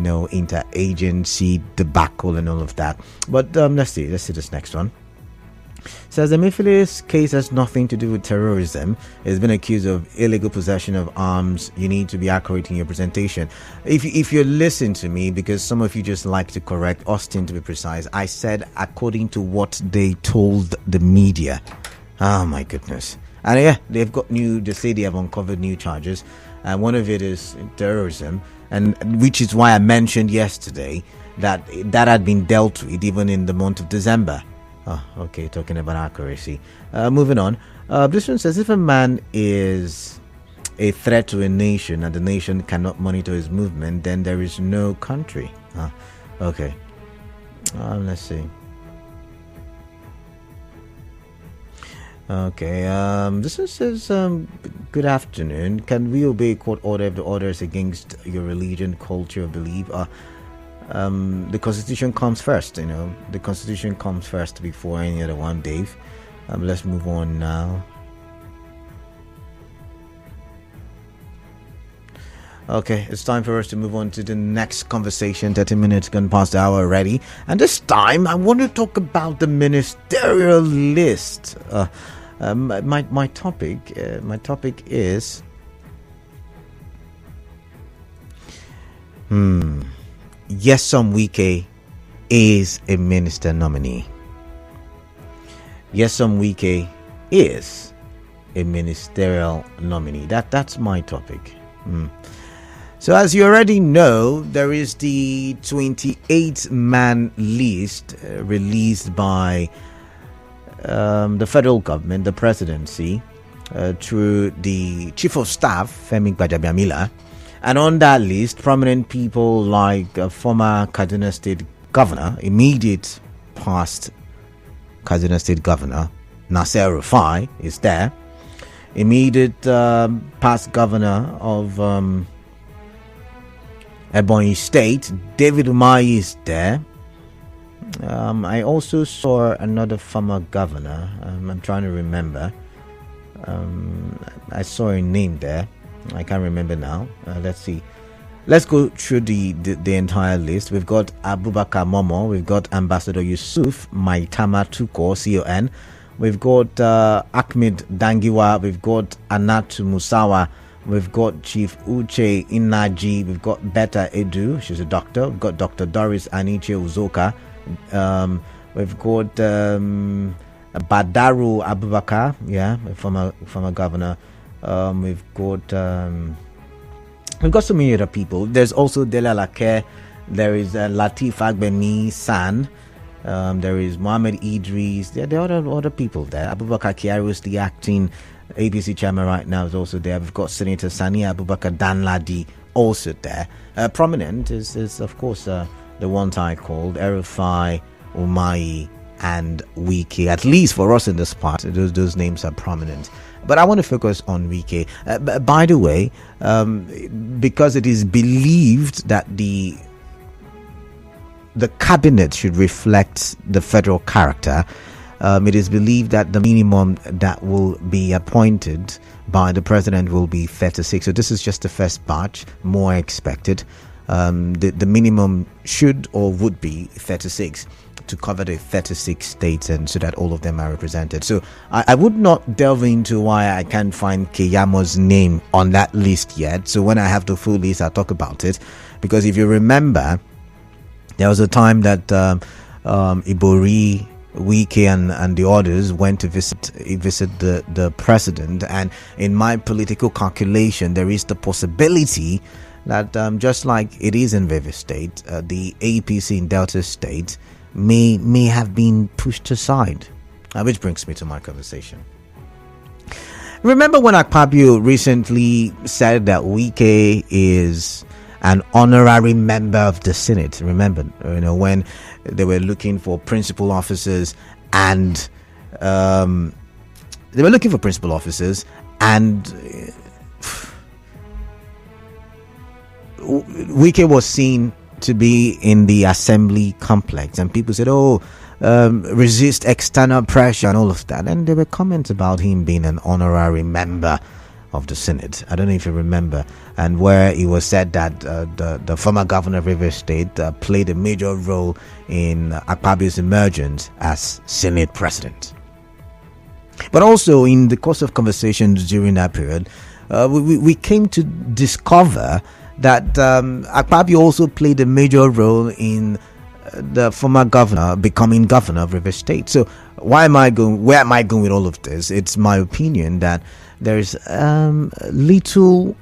interagency debacle and all of that. But let's see this next one. Says the Emefiele's case has nothing to do with terrorism. He's been accused of illegal possession of arms. You need to be accurate in your presentation. If you listen to me, because some of you just like to correct Austin, to be precise, I said according to what they told the media. Oh my goodness. And yeah, they say they have uncovered new charges, and one of it is terrorism, and which is why I mentioned yesterday that had been dealt with even in the month of December. Oh, okay, talking about accuracy. Moving on. This one says, if a man is a threat to a nation and the nation cannot monitor his movement, then there is no country. Okay. Let's see. Okay. This one says, good afternoon. Can we obey court order if the order is against your religion, culture, or belief? The Constitution comes first, the Constitution comes first before any other one, Dave. Let's move on now. Okay, it's time for us to move on to the next conversation. 30 minutes gone past the hour already, and this time I want to talk about the ministerial list. My topic is Nyesom Wike is a minister nominee. Nyesom Wike is a ministerial nominee. That's my topic. So as you already know, there is the 28-man list released by the federal government, the presidency, through the chief of staff, Femi Gbajabiamila. And on that list, prominent people like former Kaduna State Governor, immediate past Kaduna State Governor, Nasir Rufai is there. Immediate past Governor of Ebonyi State, David Umahi is there. I also saw another former governor. I'm trying to remember. I saw a name there. I can't remember now. Let's see. Let's go through the entire list. We've got Abubakar Momo. We've got Ambassador Yusuf Maitama Tuko, CON. We've got Ahmed Dangiwa. We've got Anatu Musawa. We've got Chief Uche Inaji. We've got Betta Edu. She's a doctor. We've got Dr. Doris Aniche Uzoka. We've got Badaru Abubakar. Yeah, a former governor. We've got so many other people. There's also Dela Lake. There is Latif Agbemi San. There is Mohammed Idris. There are other people there. Abubakar Kiari is the acting APC chairman right now, is also there. We've got Senator Sania Abubakar Danladi also there. Prominent is of course the ones I called Erufai, Umahi, and Wike. At least for us in this part, those names are prominent. But I want to focus on Wike. By the way, because it is believed that the cabinet should reflect the federal character, it is believed that the minimum that will be appointed by the president will be 36. So this is just the first batch, more expected. The minimum should or would be 36. To cover the 36 states, and so that all of them are represented. So I would not delve into why I can't find Keyamo's name on that list yet. So when I have the full list, I'll talk about it. Because if you remember, there was a time that Ibori, Wike, and the others went to visit the president. And in my political calculation, there is the possibility that just like it is in Rivers State, the APC in Delta State may have been pushed aside, which brings me to my conversation. Remember when Akpabio recently said that Wike is an honorary member of the Senate? Remember, when they were looking for principal officers, and Wike was seen to be in the assembly complex, and people said, resist external pressure and all of that, and there were comments about him being an honorary member of the Senate. I don't know if you remember, and where it was said that the former governor of Rivers State played a major role in Akpabio's emergence as Senate president. But also in the course of conversations during that period, we came to discover that Akpabio also played a major role in the former governor becoming governor of Rivers State. So where am I going with all of this? It's my opinion that there's little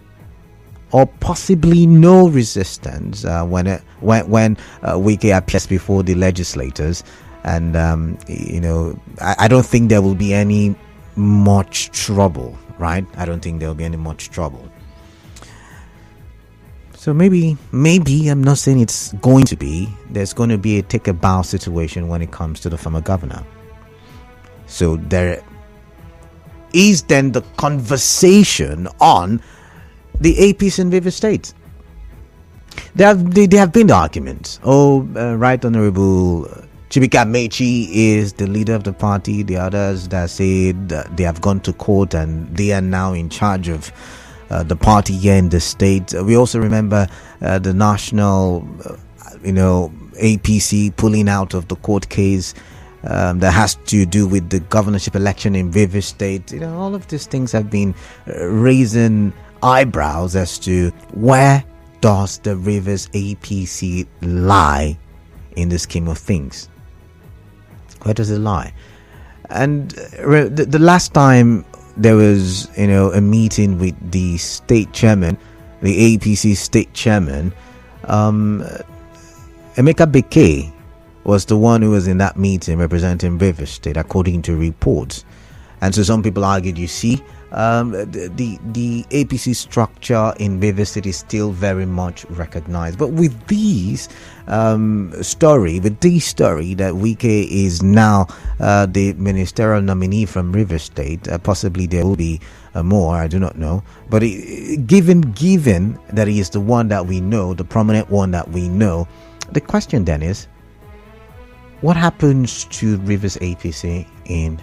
or possibly no resistance when Wike appears before the legislators, and I don't think there will be any much trouble, right? I don't think there will be any much trouble. So maybe I'm not saying it's going to be. There's going to be a take a bow situation when it comes to the former governor. So there is then the conversation on the APs in Rivers State. There have been the arguments. Right Honorable Chibika Mechi is the leader of the party. The others that say that they have gone to court and they are now in charge of the party here in the state. We also remember the national, APC pulling out of the court case that has to do with the governorship election in Rivers State. All of these things have been raising eyebrows as to where does the Rivers APC lie in the scheme of things. Where does it lie? And the last time there was, a meeting with the state chairman, the APC state chairman, Emeka Beke was the one who was in that meeting representing Rivers State, according to reports. And so some people argued, you see, the APC structure in Rivers State is still very much recognized. But with this story that Wike is now the ministerial nominee from Rivers State, possibly there will be more, I do not know. But given that he is the one that we know, the prominent one that we know, the question then is, what happens to Rivers APC in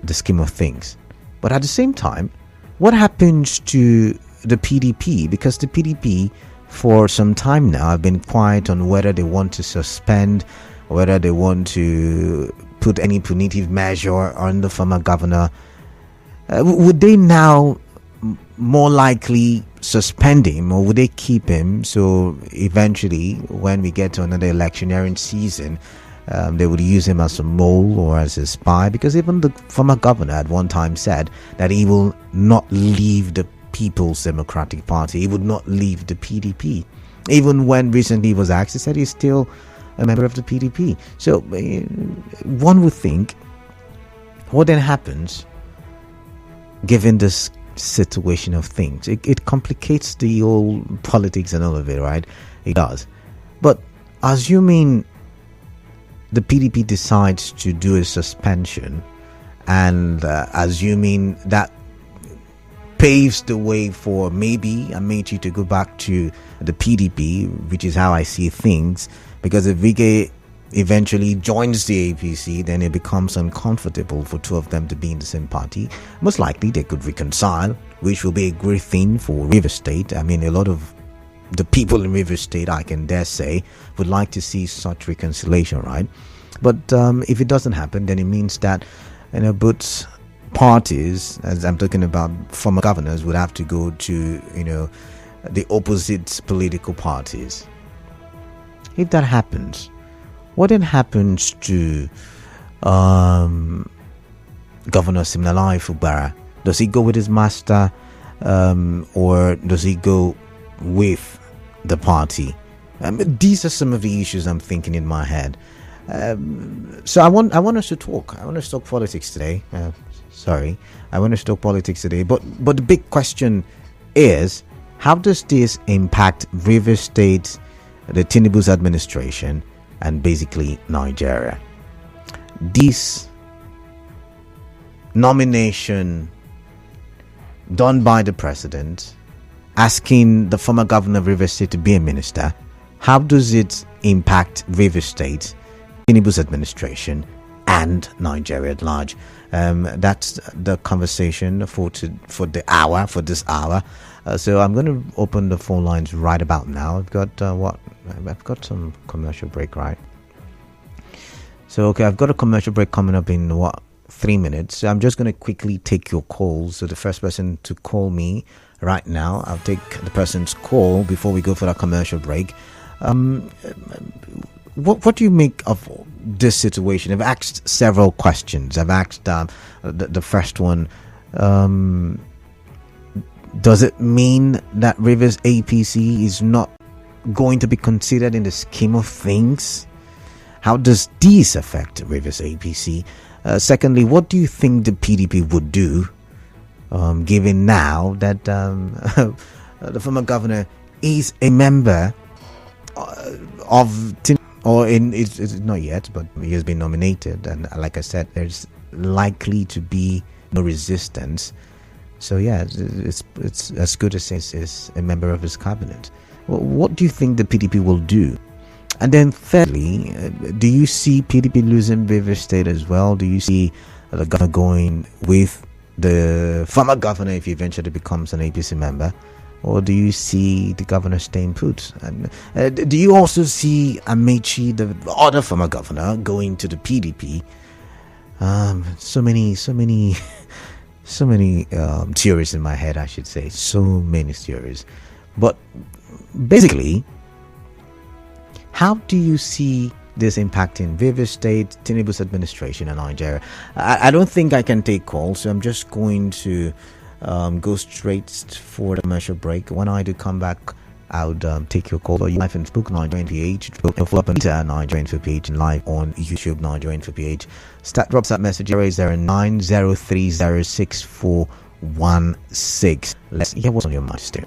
the scheme of things? But at the same time, what happens to the PDP? Because the PDP for some time now have been quiet on whether they want to suspend, whether they want to put any punitive measure on the former governor. Would they now more likely suspend him, or would they keep him? So eventually, when we get to another electioneering season, they would use him as a mole or as a spy, because even the former governor at one time said that he will not leave the People's Democratic Party. He would not leave the PDP. Even when recently he was asked, he said he's still a member of the PDP. So one would think, what then happens given this situation of things? It complicates the whole politics and all of it, right? It does. But assuming the PDP decides to do a suspension, and assuming that paves the way for maybe Amechi to go back to the PDP, which is how I see things, because if Wike eventually joins the APC, then it becomes uncomfortable for two of them to be in the same party. Most likely they could reconcile, which will be a great thing for Rivers State. I mean, a lot of the people in Rivers State, I can dare say, would like to see such reconciliation, right? But if it doesn't happen, then it means that both parties, as I'm talking about former governors, would have to go to the opposite political parties. If that happens, what then happens to Governor Siminalayi Fubara? Does he go with his master, or does he go with the party? These are some of the issues I'm thinking in my head. So I want us to talk. I want us to talk politics today. I want us to talk politics today. But the big question is, how does this impact Rivers State, the Tinubu's administration, and basically Nigeria? This nomination done by the president, asking the former governor of Rivers State to be a minister, how does it impact Rivers State, Tinubu's administration, and Nigeria at large? That's the conversation for this hour. So I'm going to open the phone lines right about now. I've got I've got some commercial break, right? So okay, I've got a commercial break coming up in 3 minutes. So I'm just going to quickly take your calls. So the first person to call me right now, I'll take the person's call before we go for that commercial break. What do you make of this situation? I've asked several questions. I've asked the first one. Does it mean that Rivers APC is not going to be considered in the scheme of things? How does this affect Rivers APC? Secondly, what do you think the PDP would do, given now that the former governor is a member of Tinubu, or it's not yet, but he has been nominated, and like I said, there's likely to be no resistance. So yeah, it's as good as is a member of his cabinet. Well, what do you think the PDP will do? And then thirdly, do you see PDP losing Rivers State as well? Do you see the governor going with the former governor if he eventually becomes an APC member? Or do you see the governor staying put? And do you also see Amechi, the other former governor, going to the PDP? So many theories in my head, I should say. So many theories. But basically, how do you see this impacting Rivers State, Tinubu's administration, and Nigeria? I don't think I can take calls, so I'm just going to go straight for the commercial break. When I do come back, I would take your call. You live on Facebook, Nigerian PH, follow up on Twitter, Nigerian PH, and live on YouTube, Nigerian PH. Drop that message 00903064416. Let's hear what's on your mind, still.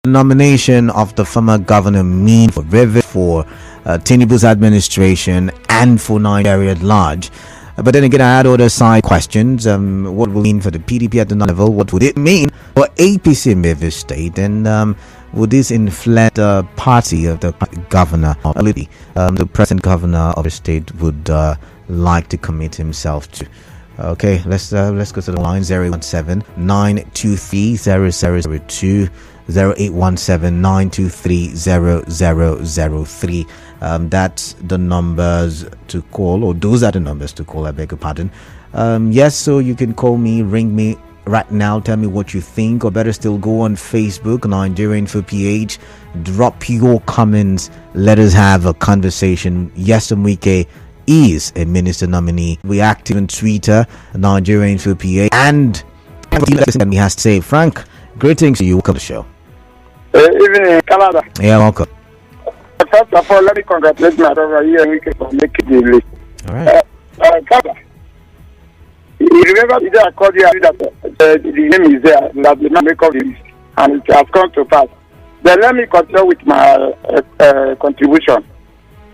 nomination of the former governor mean for Rivers, for Tinubu's administration, and for Nigeria at large? But then again, I had other side questions. What will it mean for the PDP at the level? What would it mean for APC in Rivers State? And would this inflate the party of the governor? The present governor of the state would like to commit himself to. Okay, let's go to the line. 017-923-0002, 0817-923-0003. That's the numbers to call, or those are the numbers to call, I beg your pardon. Yes, so you can call me, ring me right now, tell me what you think, or better still, go on Facebook, Nigeria Info PH, drop your comments, let us have a conversation. Nyesom Wike is a minister nominee. We active on Twitter, Nigeria Info PH, and he has to say. Frank, greetings to you. Welcome to the show. Evening, Canada. Yeah, welcome. First of all, let me congratulate my brother here and we can make it the list. All right. Canada. You remember the day I called you that the name is there, that the man make up the list, and it has come to pass. Then let me continue with my contribution.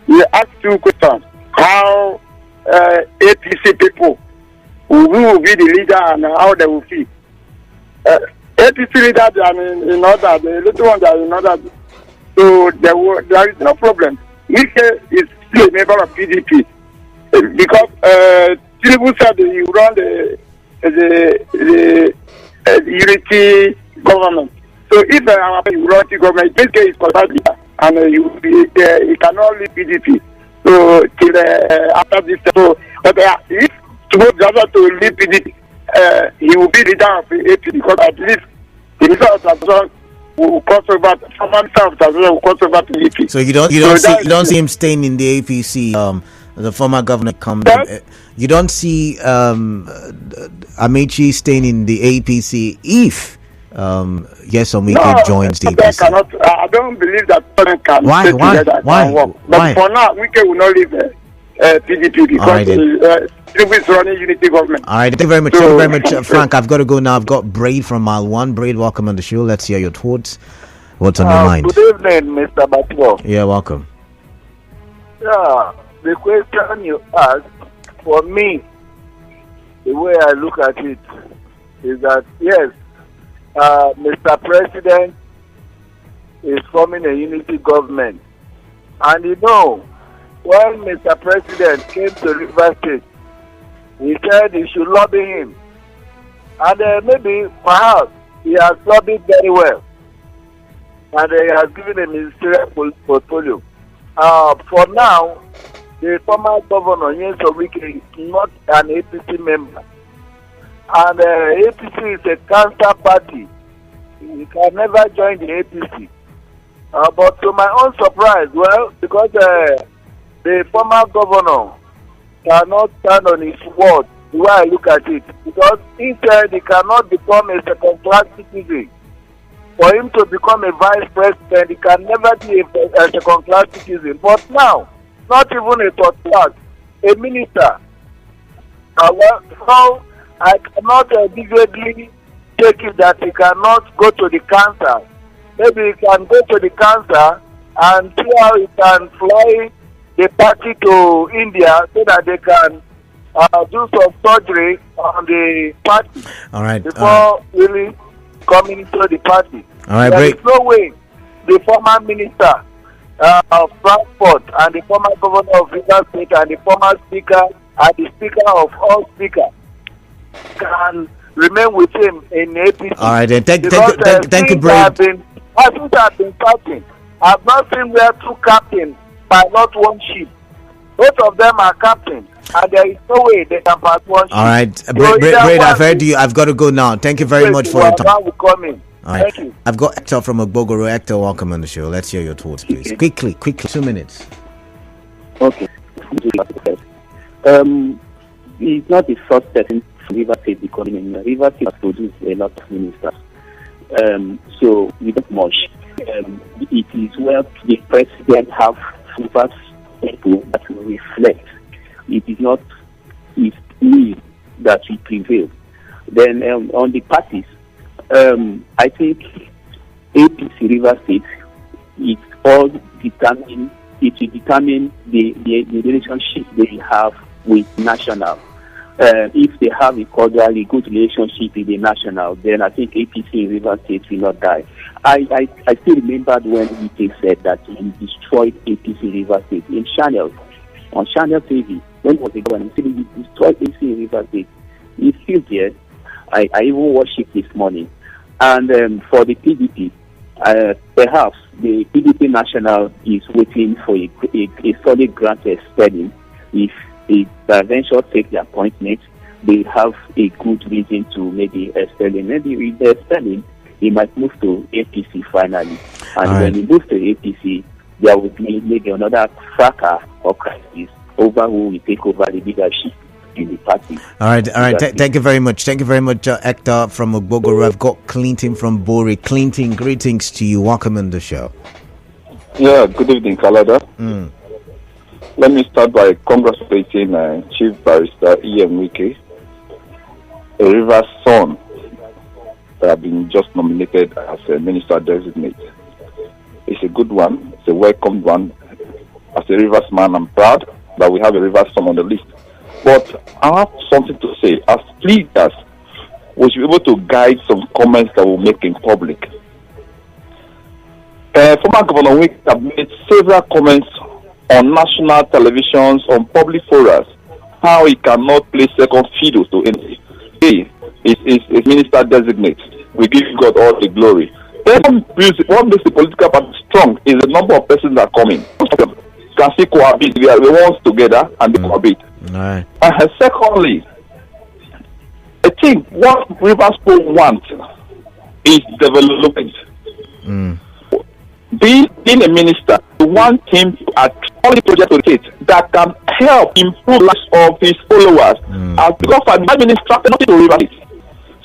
You asked two questions. How APC people, who will be the leader and how they will feel. APC leader, they are in order, the little ones are in order. So there is no problem. Wike is still a member of PDP because Tinubu said he run the unity government. So if our unity government, this case is qualified and he cannot leave PDP. So till after this, so but if Tinubu doesn't to leave PDP, he will be leader of AP because at least the result will cross over from himself as well will cross over to AP. So you don't see him staying in the APC. The former governor comes. You don't see Amici staying in the APC if Nyesom Wike joins the APC. I don't believe that person can stay together. Why? But for now, Wike will not leave PDP because Tinubu is running unity government. All right, thank you very much. Thank you very much, Frank. I've got to go now. I've got Braid from Mile 1. Braid, welcome on the show. Let's hear your thoughts. What's on your mind? Good evening, Mr. Batibo. Yeah, welcome. Yeah, the question you asked, for me, the way I look at it is that, yes, Mr. President is forming a unity government. And you know, when Mr. President came to River State, he said he should lobby him. And maybe, perhaps, he has lobbied very well. And he has given a ministerial portfolio. For now, the former governor, Nyesom Wike, is not an APC member. And APC is a cancer party. He can never join the APC. But to my own surprise, well, because the former governor cannot stand on his word, the way I look at it, because he said he cannot become a second-class citizen. For him to become a vice president, he can never be a second-class citizen. But now, not even a third class, a minister. Well, so I cannot vividly take it that he cannot go to the council. Maybe he can go to the council and see how he can fly the party to India so that they can do some surgery on the party. All right. Before really coming into the party. All right, there is no way the former minister of transport and the former governor of River State and the former speaker and the speaker of all speakers can remain with him in APC. All right, then thank you, Brad. Since I've been starting, I've not seen where two captains by not one ship. Both of them are captains, and there is no way they can pass one ship. All right, Brad, I've heard you. I've got to go now. Thank you very much for your time. All right. Thank you. I've got Hector from Ogbogoro. Hector, welcome on the show. Let's hear your thoughts, please. Quickly, 2 minutes. Okay. He's not the first person from River State becoming a minister. River State has produced a lot of ministers. So we don't much. It is where the president have first people that will reflect. It is not his will that will prevail. Then on the parties, I think APC River State, it all determine it will determine the relationship they have with national. If they have a cordially good relationship with the national, then I think APC in River State will not die. I still remembered when Wike said that he destroyed APC in River State in Channel, on Channel TV. When he was a governor, he said he destroyed APC in River State. He's still there. I even watched it this morning. And for the PDP, perhaps the PDP national is waiting for a solid grant spending. If the eventually take the appointment, they have a good reason to maybe expelling. Maybe with the expelling, he might move to APC finally. And when he moves to APC, there will be maybe another fracas or crisis over who will take over the leadership in the party. All right. Thank you very much. Hector from Ogbogoro. I've got Clinton from Bori. Clinton, greetings to you. Welcome on the show. Yeah, good evening, Kalada. Let me start by congratulating Chief Barrister Nyesom Wike, a Rivers son that have been just nominated as a minister designate. It's a good one. It's a welcomed one. As a Rivers man, I'm proud that we have a Rivers son on the list. But I have something to say. As leaders, we should be able to guide some comments that we'll make in public. Former Governor Wike have made several comments on national televisions, on public forums, how he cannot play second fiddle to anything. He is minister designate. We give God all the glory. What makes the political party strong is the number of persons that are coming. Can see cohabit. We work together and they cohabit. Right. Secondly, I think what Rivers people want is development. Being a minister, we want him to actually project to the state that can help improve lives of his followers. Because for the administrator, nothing to Rivers.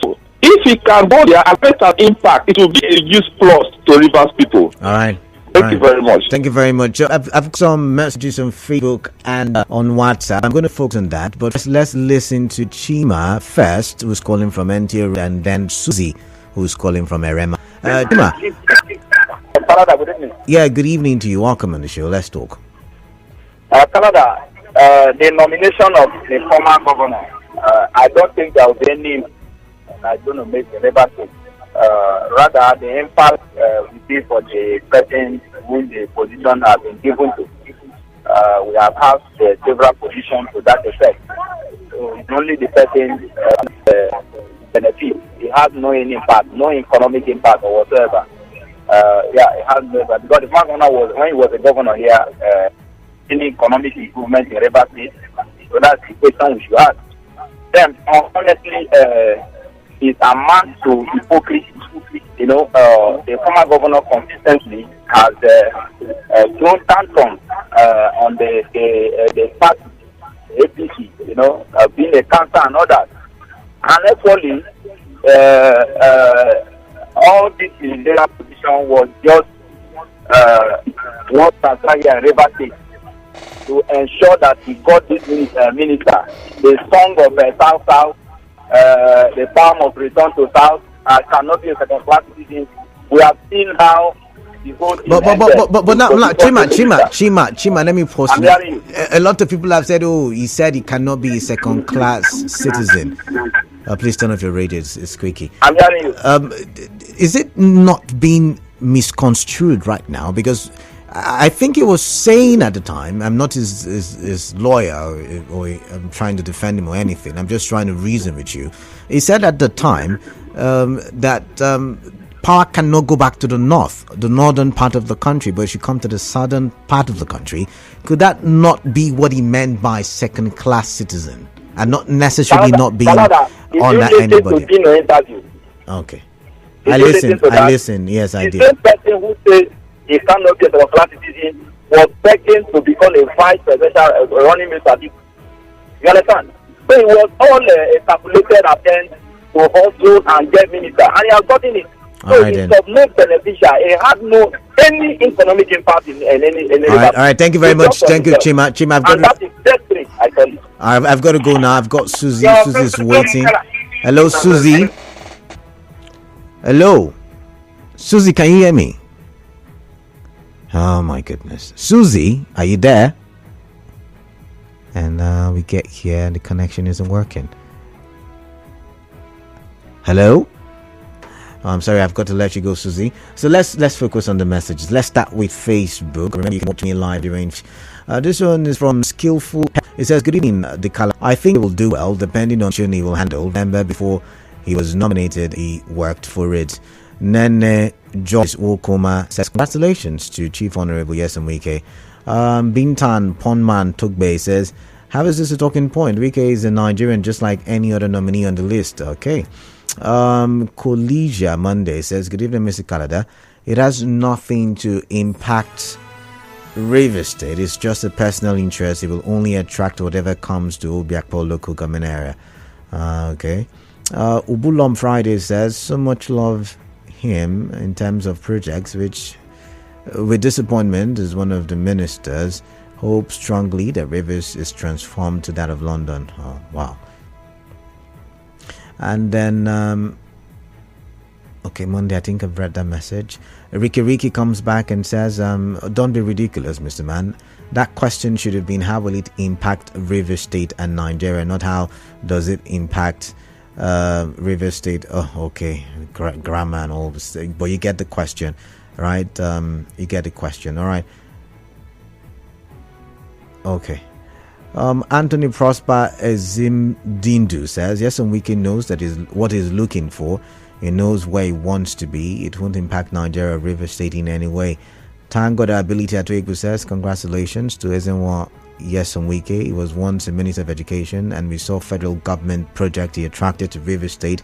So if he can go there and make an impact, it will be a use plus to Rivers people. All right. Thank you very much. Thank you very much. I've got some messages on Facebook and on WhatsApp. I'm going to focus on that, but let's listen to Chima first, who's calling from NTO, and then Susie, who's calling from Erema. Chima. Canada, good evening. Yeah, good evening to you. Welcome on the show. Let's talk. Canada, the nomination of the former governor, I don't think there will be any that's going to make the River State. Rather, the impact will be for the person who the position has been given to. We have had several positions to that effect. So it's only the person benefit. It has no impact, no economic impact or whatsoever. It has no impact. Because the former governor when he was a governor here, any economic improvement in River State. So that's the question we should ask. Then, honestly, it amounts to hypocrisy. You know, the former governor consistently has thrown tantrums on the party, APC, you know, being a cancer and all that. And actually, all this in their position was just what transferred here in River State to ensure that he got this minister. The song of South, the power of return to South, cannot be a second-class citizen. We have seen how the whole thing but now, Chima, let me pause. A lot of people have said, he said he cannot be a second-class citizen. Please turn off your radio, it's squeaky. I'm hearing you. Is it not being misconstrued right now? Because I think he was saying at the time, I'm not his lawyer or I'm trying to defend him or anything, I'm just trying to reason with you. He said at the time that power cannot go back to the northern part of the country, but it should come to the southern part of the country. Could that not be what he meant by second-class citizen and not necessarily not being on that anybody? Okay. I listen. Yes, I did. The same person who says he cannot be a second-class citizen was begging to become a vice presidential running mate. You understand? So it was all a calculated attempt to hustle and get minister, and he has gotten it. So it's of no beneficial. It had no any economic impact in any. All right. Thank you very much. Thank you, Chima. That is desperate, I tell you. I've got to go now. I've got Susie. Susie's waiting. Hello, Susie. Hello. Susie, can you hear me? Oh my goodness. Susie, are you there? And we get here and the connection isn't working. Hello? Oh, I'm sorry, I've got to let you go, Susie. So let's focus on the messages. Let's start with Facebook. Remember, you can watch me live during. This one is from Skillful. It says, "Good evening, Dekala. I think he will do well, depending on who he will handle. Remember, before he was nominated, he worked for it." Nene Joyce Wokoma says, "Congratulations to Chief Honorable Nyesom Wike." Bintan Ponman Tugbe says, "How is this a talking point? Wike is a Nigerian just like any other nominee on the list." Okay. Collegia Monday says, "Good evening, Mr. Canada. It has nothing to impact Rivers State. It's just a personal interest. It will only attract whatever comes to Obiakpo local government area." Okay. Ubulom Friday says, "So much love him in terms of projects, which with disappointment as one of the ministers, hope strongly that Rivers is transformed to that of London." Oh, wow. And then okay, Monday, I think I've read that message. Ricky comes back and says, "Don't be ridiculous, Mr. Man. That question should have been, how will it impact Rivers State and Nigeria, not how does it impact Rivers State." Oh, okay, grammar and all this thing, but you get the question, right? You get the question. All right. Okay. Anthony Prosper Ezim Dindu says, "Nyesom Wike knows that is what he's looking for. He knows where he wants to be. It won't impact Nigeria or River State in any way." Thank God ability at Wake says, "Congratulations to Ezenwa Nyesom Wike. He was once a Minister of Education, and we saw federal government project he attracted to River State.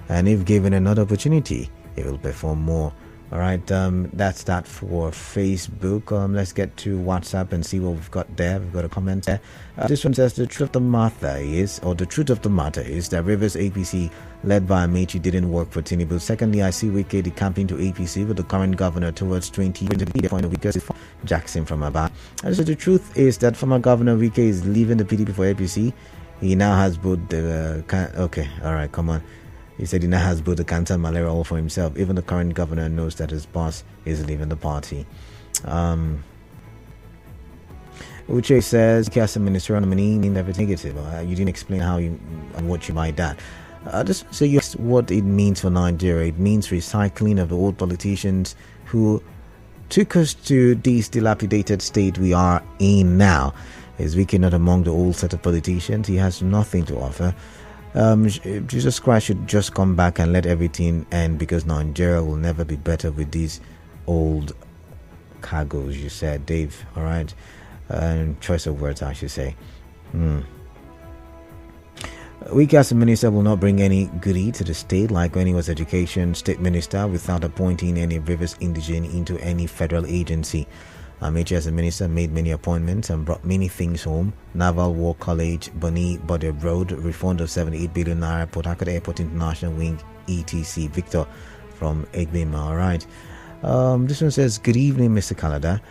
And if given another opportunity, he will perform more." All right, that's that for Facebook. Let's get to WhatsApp and see what we've got there. We've got a comment there. This one says, the truth of the matter is that Rivers APC led by Amechi didn't work for Tinubu. Secondly, I see Wike decamping to APC with the current governor towards 20 point of Wike Jackson from Aba. And so the truth is that former Governor Wike is leaving the PDP for APC. He now has both the okay, all right, come on. He said he now has both the cancer and malaria all for himself. Even the current governor knows that his boss is leaving the party. Uche says, "As a ministerial nominee, mean everything negative. You didn't explain how you and what you might that." Just so you what it means for Nigeria. It means recycling of the old politicians who took us to this dilapidated state we are in now. Is Wike not among the old set of politicians? He has nothing to offer. Jesus Christ should just come back and let everything end, because Nigeria will never be better with these old cargoes, you said, Dave. All right. Choice of words, I should say. Wike as a minister will not bring any goodie to the state, like when he was education state minister, without appointing any Rivers indigene into any federal agency. Amechi as a minister made many appointments and brought many things home. Naval War College, Boni Bode Road, refund of 78 billion naira, Port Harcourt Airport International Wing, etc. Victor from Egbima. All right. This one says, "Good evening, Mr. Canada.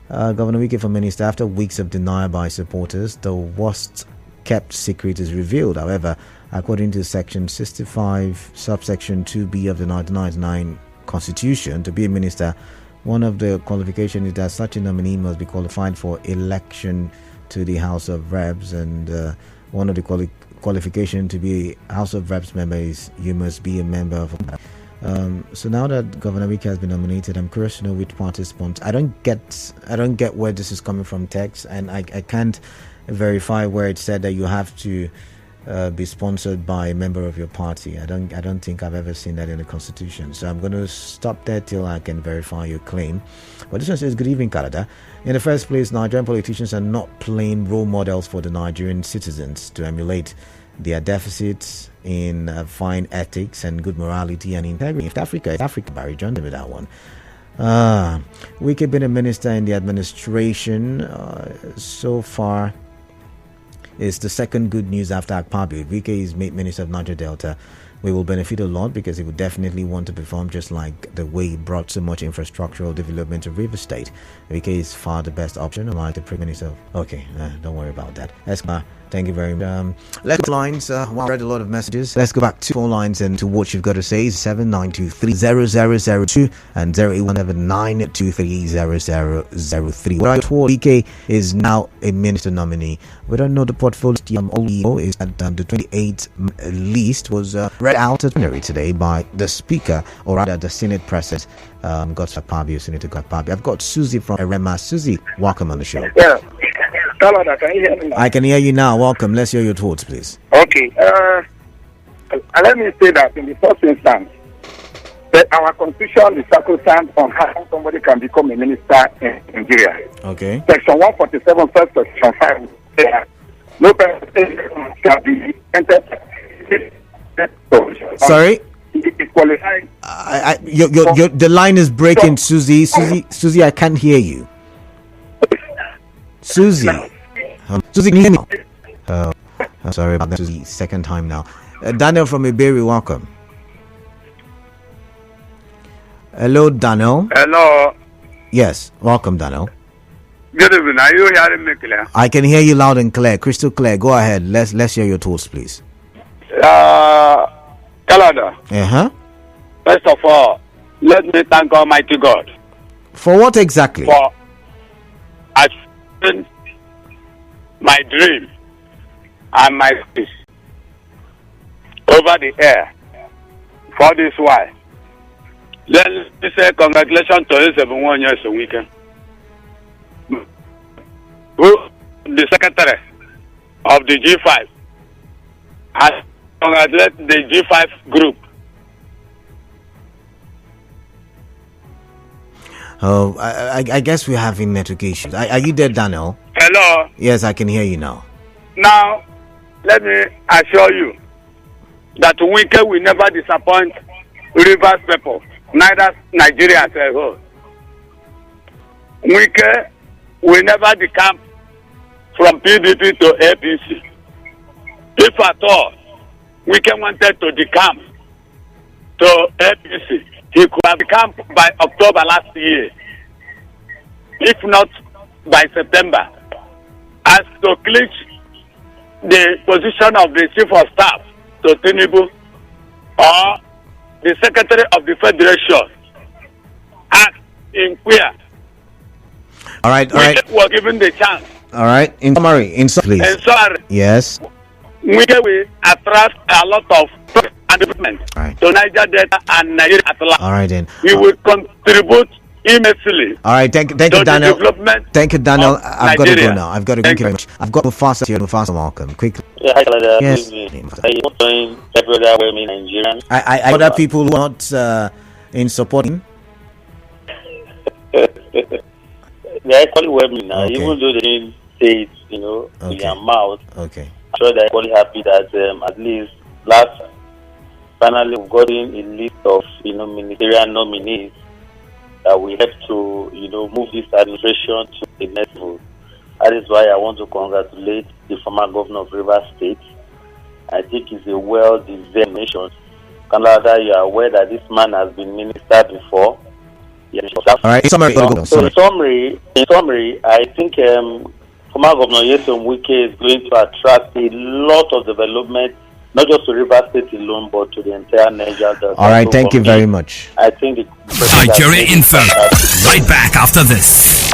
Governor Wike for minister, after weeks of denial by supporters, the worst kept secret is revealed. However, according to section 65 subsection 2b of the 1999 Constitution, to be a minister, one of the qualifications is that such a nominee must be qualified for election to the House of Reps, and one of the qualifications to be a House of Reps member is you must be a member of. So now that Governor Wike has been nominated, I'm curious to know which party sponsors. I don't get where this is coming from text, and I can't verify where it said that you have to be sponsored by a member of your party. I don't think I've ever seen that in the Constitution. So I'm going to stop there till I can verify your claim. But this one says, "Good evening, Canada. In the first place, Nigerian politicians are not plain role models for the Nigerian citizens to emulate. Their deficits in fine ethics and good morality and integrity. If Africa is Africa, Barry John with that one. Wike been a minister in the administration so far. Is the second good news after Akpabio. Wike is made Minister of Niger Delta. We will benefit a lot because he would definitely want to perform just like the way he brought so much infrastructural development to River State. Wike is far the best option, unlike the Prime Minister. Okay, don't worry about that. Esma Thank you very much. Let's go lines. Well, I read a lot of messages. Let's go back to 4 lines and to what you've got to say. 7923-0002 and 08179230003. What I told Wike is now a minister nominee. We don't know the portfolio. Is at the 28th list was read out at plenary today by the Speaker, or rather the Senate President, Senator Godpabio. I've got Susie from Erema. Susie, welcome on the show. Yeah. Canada, can you hear me now? I can hear you now. Welcome. Let's hear your thoughts, please. Okay. Let me say that in the first instance, that our constitution is sacrosanct on how somebody can become a minister in Nigeria. Okay. Section 147, first section 5. No person shall be entered. Sorry? Qualified. The line is breaking, Susie. Susie, I can't hear you. Susie, Susie, can you hear me? I'm sorry about that, Susie. Second time now. Daniel from Iberi, welcome. Hello, Daniel. Hello. Yes, welcome, Daniel. Good evening. Are you hearing me clear? I can hear you loud and clear, crystal clear. Go ahead. Let's hear your thoughts, please. Canada. First of all, let me thank Almighty God. For what exactly? For achieving my dream and my wish over the air for this while. Then we say congratulations to Nyesom Wike, who the secretary of the G5, and congratulate the G5 group. Oh, I guess we're having network issues. Are you there, Daniel? Hello. Yes, I can hear you now. Now, let me assure you that Wike will never disappoint Rivers people, neither Nigeria as a whole. Wike will never decamp from PDP to APC. If at all Wike wanted to decamp to APC, he could have decamped by October last year, if not by September, as to clinch the position of the Chief of Staff to Tinubu or the Secretary of the Federation as in queer. All right. Were given the chance. All right. In summary, please. In summary, yes. We will attract a lot of development to Niger Delta and Nigeria at large. All right, then. We will contribute immensely. All right, thank you, Daniel. Thank you, Daniel. I've got to go now. Thank you very much. I've got Mufasa here. Mufasa, welcome. Quickly. Yeah, hi, Canada. Yes. Are you doing everywhere where me Nigerian? I other people who are not in supporting. They're actually welcoming now, even though they didn't say it, in their mouth. Okay. I'm sure they're actually happy that at least finally we've gotten a list of ministerial nominees that we have to move this administration to the next level. That is why I want to congratulate the former governor of Rivers State. I think he's a well-deserved nation. Canada, you are aware that this man has been minister before. Yes. All right. In summary, I think former Governor Nyesom Wike is going to attract a lot of development, not just to Rivers State alone, but to the entire Niger Delta. All right, thank you very much. I think Nigeria Info. Right back after this.